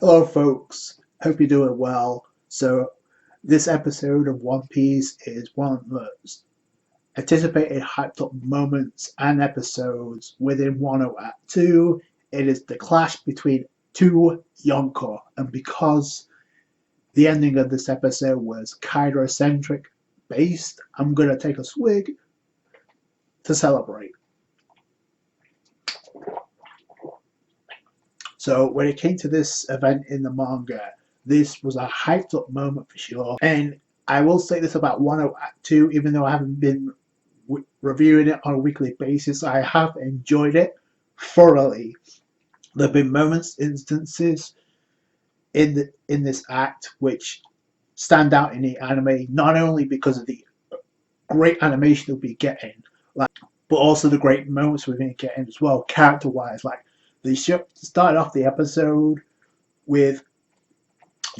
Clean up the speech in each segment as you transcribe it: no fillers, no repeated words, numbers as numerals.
Hello, folks. Hope you're doing well. So, this episode of One Piece is one of the most anticipated, hyped up moments and episodes within Wano Act 2. It is the clash between two Yonko, and because the ending of this episode was Kaido centric based, I'm gonna take a swig to celebrate. So when it came to this event in the manga, this was a hyped up moment for sure. And I will say this about 1 Act 2, even though I haven't been reviewing it on a weekly basis, I have enjoyed it thoroughly. There have been moments, instances in this act which stand out in the anime, not only because of the great animation we'll be getting, but also the great moments we've been getting as well, character wise. Like they started off the episode with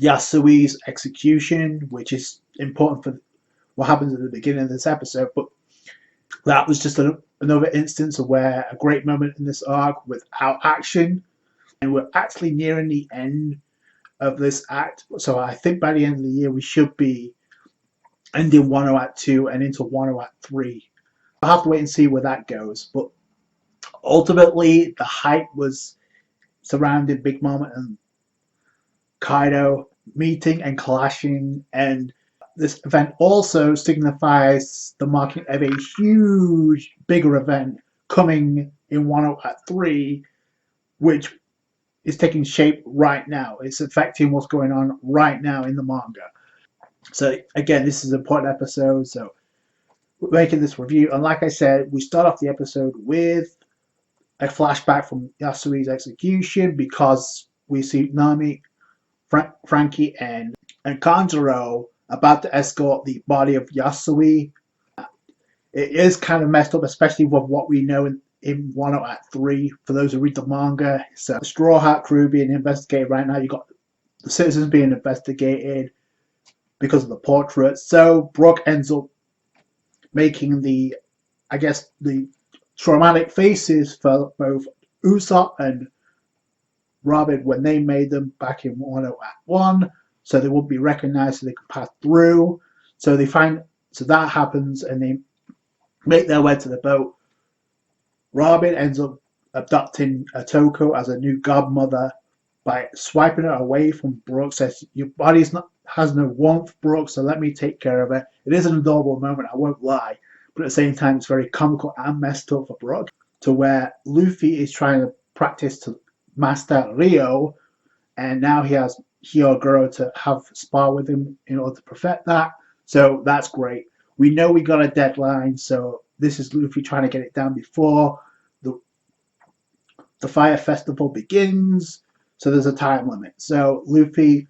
Yasui's execution, which is important for what happens at the beginning of this episode. But that was just another instance of where a great moment in this arc without action. And we're actually nearing the end of this act. So I think by the end of the year, we should be ending Wano Act 2 and into Wano Act 3. I'll have to wait and see where that goes. But ultimately, the hype was surrounding Big Mom and Kaido meeting and clashing, and this event also signifies the marking of a huge, bigger event coming in Wano at 3, which is taking shape right now. It's affecting what's going on right now in the manga. So again, this is an important episode, so we're making this review. And like I said, we start off the episode with a flashback from Yasui's execution because we see Nami, Frankie, and Kanjuro about to escort the body of Yasui. It is kind of messed up, especially with what we know in Wano Act 3, for those who read the manga. So the Straw Hat crew being investigated right now. You got the citizens being investigated because of the portrait. So Brook ends up making the traumatic faces for both Usopp and Robin when they made them back in Wano Act 1, so they won't be recognized, so they can pass through. So that happens, and they make their way to the boat. Robin ends up abducting Atoko as a new godmother by swiping her away from Brooke. Says, "Your body has no warmth, Brooke, so let me take care of it." It is an adorable moment, I won't lie, but at the same time, it's very comical and messed up for Brooke. To where Luffy is trying to practice to master Rio, and now he has Hyogoro to have spar with him in order to perfect that. So that's great. We know we got a deadline, so this is Luffy trying to get it down before the Fire Festival begins. So there's a time limit. So Luffy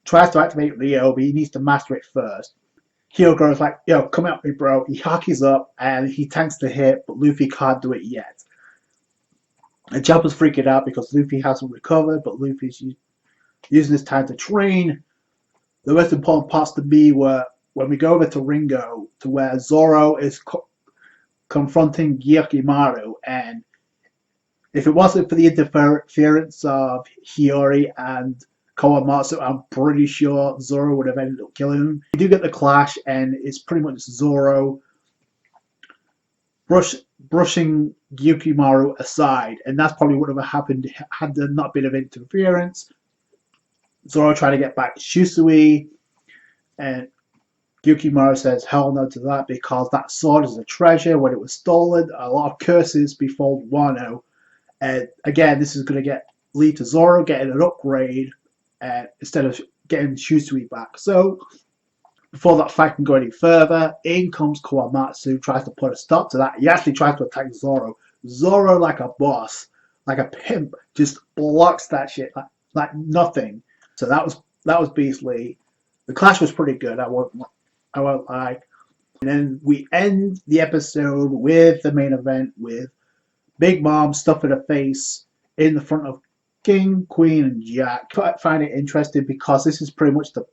tries to activate Rio, but he needs to master it first. Hyogoro's like, "Yo, come at me, bro." He hakis up and he tanks the hit, but Luffy can't do it yet. And Chopper's freaking out because Luffy hasn't recovered, but Luffy's using this time to train. The most important parts to me were when we go over to Ringo, to where Zoro is confronting Gyakimaru, and if it wasn't for the interference of Hiyori and Kawamatsu, I'm pretty sure Zoro would have ended up killing him. We do get the clash, and it's pretty much Zoro brushing Gyukimaru aside, and that's probably what would have happened had there not been of interference. Zoro trying to get back Shisui, and Gyukimaru says hell no to that because that sword is a treasure. When it was stolen, a lot of curses befall Wano. And again, this is going to lead to Zoro getting an upgrade instead of getting Shisui back. So before that fight can go any further, in comes Kawamatsu, tries to put a stop to that. He actually tries to attack Zoro. Zoro, like a boss, like a pimp, just blocks that shit like nothing. So that was beastly. The clash was pretty good. I won't lie. And then we end the episode with the main event with Big Mom stuffing her face in the front of King, Queen, and Jack. I find it interesting because this is pretty much the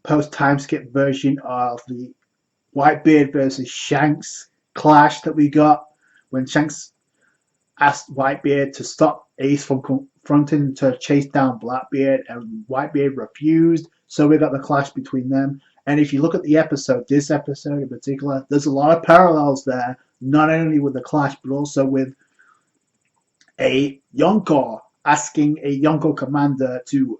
post-time skip version of the Whitebeard versus Shanks clash that we got when Shanks asked Whitebeard to stop Ace from fronting to chase down Blackbeard, and Whitebeard refused. So we got the clash between them. And if you look at the episode, this episode in particular, there's a lot of parallels there, not only with the clash, but also with a Yonko asking a Yonko commander to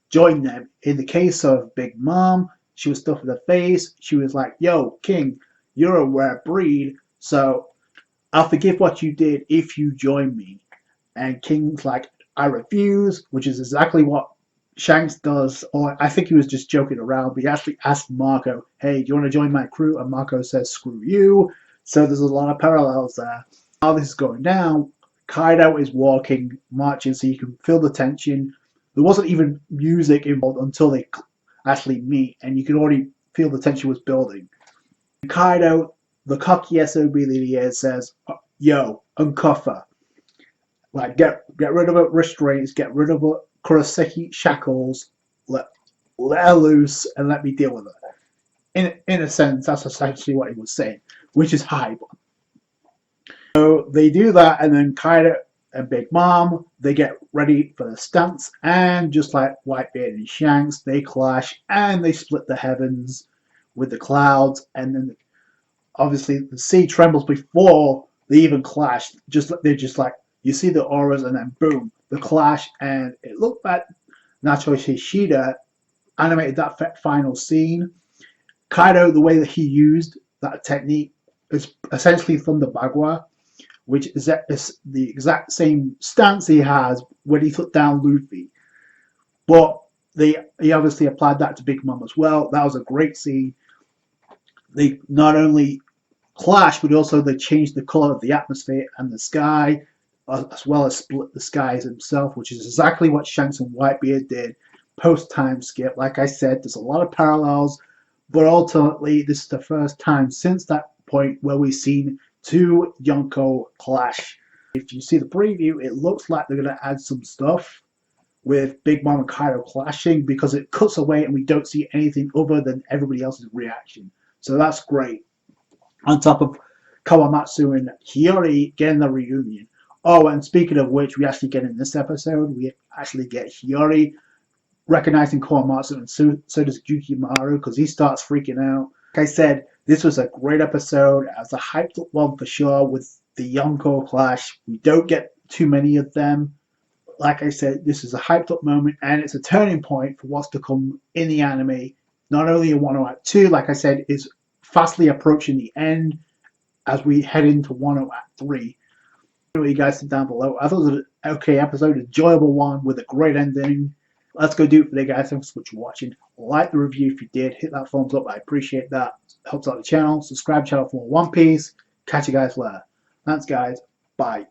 join them. In the case of Big Mom, she was stuffed in the face. She was like, yo, King, you're a rare breed, so I'll forgive what you did if you join me. And King's like, I refuse, which is exactly what Shanks does. Or I think he was just joking around, but he actually asked Marco, hey, do you want to join my crew? And Marco says, screw you. So there's a lot of parallels there. While this is going down, Kaido is walking, marching, so you can feel the tension. There wasn't even music involved until they actually meet, and you can already feel the tension was building. Kaido, the cocky SOB that he is, says, yo, uncuff her. Like, get rid of her restraints, get rid of her Kuroseki shackles, let her loose, and let me deal with her. In a sense, that's essentially what he was saying, which is hype. So they do that, and then Kaido and Big Mom, they get ready for the stance, and just like Whitebeard and Shanks, they clash, and they split the heavens with the clouds, and then obviously the sea trembles before they even clash. They're just like, you see the auras, and then boom, the clash, and it looked like Nacho Shishida animated that final scene. Kaido, the way that he used that technique is essentially Thunder Bagua, which is the exact same stance he has when he took down Luffy. But he obviously applied that to Big Mom as well. That was a great scene. They not only clashed, but also they changed the color of the atmosphere and the sky, as well as split the skies himself, which is exactly what Shanks and Whitebeard did post-time skip. Like I said, there's a lot of parallels, but ultimately this is the first time since that point where we've seen two Yonko clash. If you see the preview, it looks like they're going to add some stuff with Big Mom and Kaido clashing, because it cuts away and we don't see anything other than everybody else's reaction. So that's great. On top of Kawamatsu and Hiyori getting the reunion. Oh, and speaking of which, we actually get in this episode, we actually get Hiyori recognizing Kawamatsu, and so does Yukimaru, because he starts freaking out. Like I said, this was a great episode. It was a hyped up one for sure with the Yonko clash. We don't get too many of them. Like I said, this is a hyped up moment, and it's a turning point for what's to come in the anime. Not only in Wano Act 2, like I said, is fastly approaching the end as we head into Wano Act 3. What you guys think down below. I thought it was an okay episode, enjoyable one with a great ending. Let's go do it for today, guys. Thanks so much for watching. Like the review if you did. Hit that thumbs up. I appreciate that. Helps out the channel. Subscribe to the channel for more One Piece. Catch you guys later. Thanks, guys. Bye.